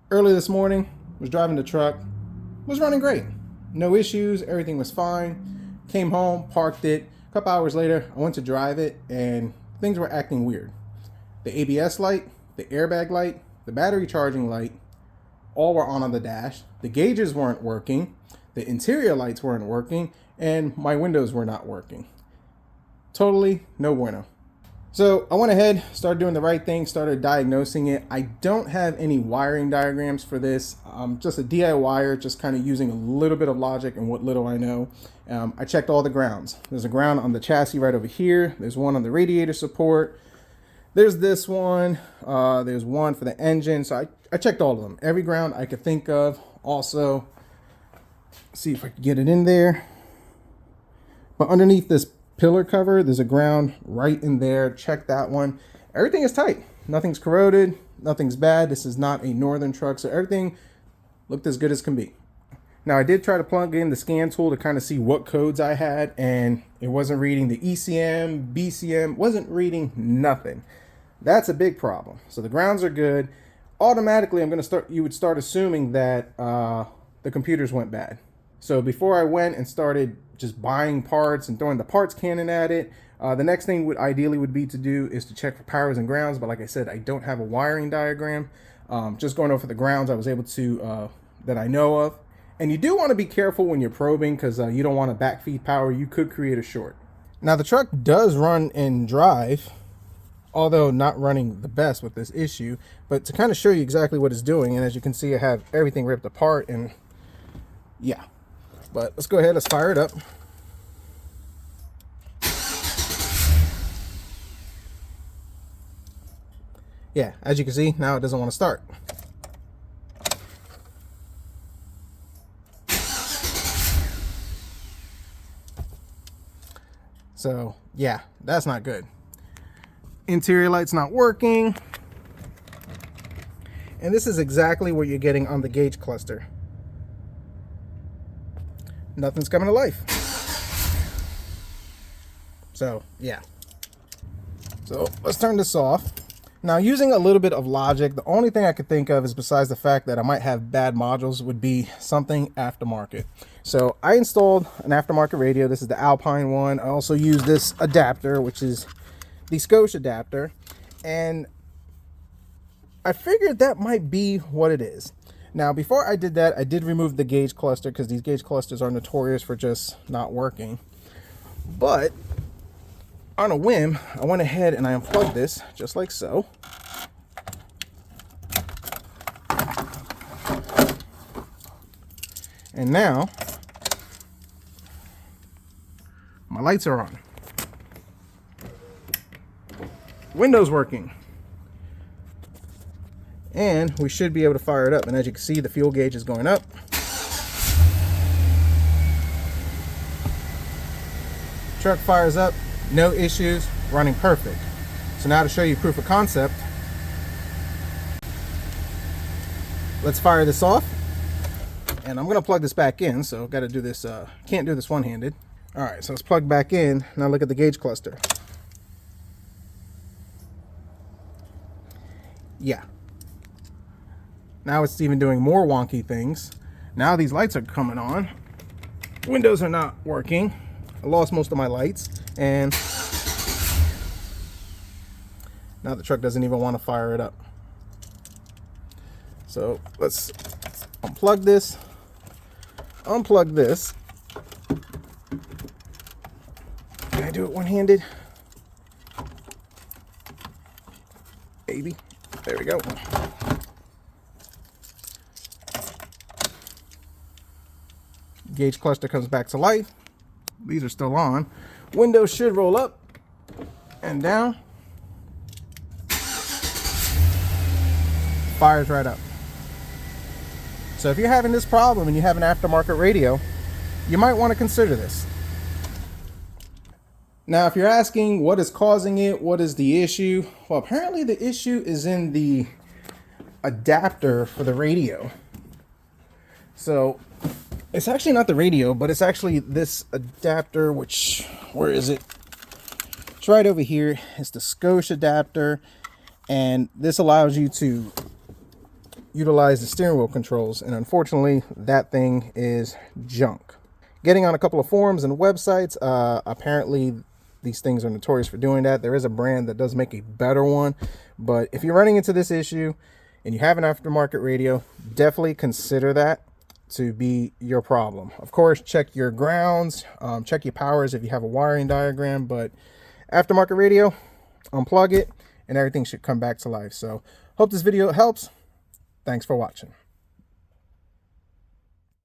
Early this morning, was driving the truck, was running great. No issues, everything was fine. Came home, parked it. A couple hours later, I went to drive it and things were acting weird. The ABS light, the airbag light, the battery charging light, all were on the dash. The gauges weren't working, the interior lights weren't working, and my windows were not working. Totally no bueno. So I went ahead, started doing the right thing, started diagnosing it. I don't have any wiring diagrams for this. Just a DIYer, just kind of using a little bit of logic and what little I know. I checked all the grounds. There's a ground on the chassis right over here. There's one on the radiator support. There's this one. There's one for the engine. So I checked all of them. Every ground I could think of. Also, see if I can get it in there. But underneath this pillar cover, there's a ground right in there. Check that one. Everything is tight. Nothing's corroded. Nothing's bad. This is not a northern truck, so everything looked as good as can be. Now I did try to plug in the scan tool to kind of see what codes I had, and it wasn't reading the ECM, BCM, wasn't reading nothing. That's a big problem. So the grounds are good. Automatically, you would start assuming that the computers went bad. So before I went and started just buying parts and throwing the parts cannon at it, the next thing ideally would be to do is to check for powers and grounds. But like I said, I don't have a wiring diagram. Just going over the grounds I was able to, that I know of. And you do want to be careful when you're probing because you don't want to backfeed power. You could create a short. Now the truck does run and drive, although not running the best with this issue. But to kind of show you exactly what it's doing, and as you can see, I have everything ripped apart, and yeah. But let's go ahead, let's fire it up. Yeah, as you can see, now it doesn't want to start. So yeah, that's not good. Interior light's not working. And this is exactly what you're getting on the gauge cluster. Nothing's coming to life. So yeah. So let's turn this off. Now, using a little bit of logic, the only thing I could think of is, besides the fact that I might have bad modules, would be something aftermarket. So I installed an aftermarket radio. This is the Alpine one. I also use this adapter, which is the Scotia adapter. And I figured that might be what it is. Now, before I did that, I did remove the gauge cluster because these gauge clusters are notorious for just not working. But on a whim, I went ahead and I unplugged this just like so. And now my lights are on. Windows working. And we should be able to fire it up. And as you can see, the fuel gauge is going up. Truck fires up, no issues, running perfect. So now to show you proof of concept, let's fire this off. And I'm gonna plug this back in, so gotta do this, can't do this one-handed. All right, so it's plugged back in. Now look at the gauge cluster. Yeah. Now it's even doing more wonky things. Now these lights are coming on. Windows are not working. I lost most of my lights. And now the truck doesn't even want to fire it up. So let's unplug this. Unplug this. Can I do it one-handed? Baby. There we go. Gauge cluster comes back to life. These are still on. Windows should roll up and down. Fires right up. So if you're having this problem and you have an aftermarket radio, you might want to consider this. Now, if you're asking what is causing it, what is the issue? Well, apparently the issue is in the adapter for the radio. So it's actually not the radio, but it's actually this adapter, which, where is it? It's right over here. It's the Scotia adapter. And this allows you to utilize the steering wheel controls, and unfortunately that thing is junk. Getting on a couple of forums and websites, apparently these things are notorious for doing that. There is a brand that does make a better one, but if you're running into this issue and you have an aftermarket radio, definitely consider that to be your problem. Of course, check your grounds, check your powers if you have a wiring diagram, but aftermarket radio, unplug it and everything should come back to life. So hope this video helps. Thanks for watching.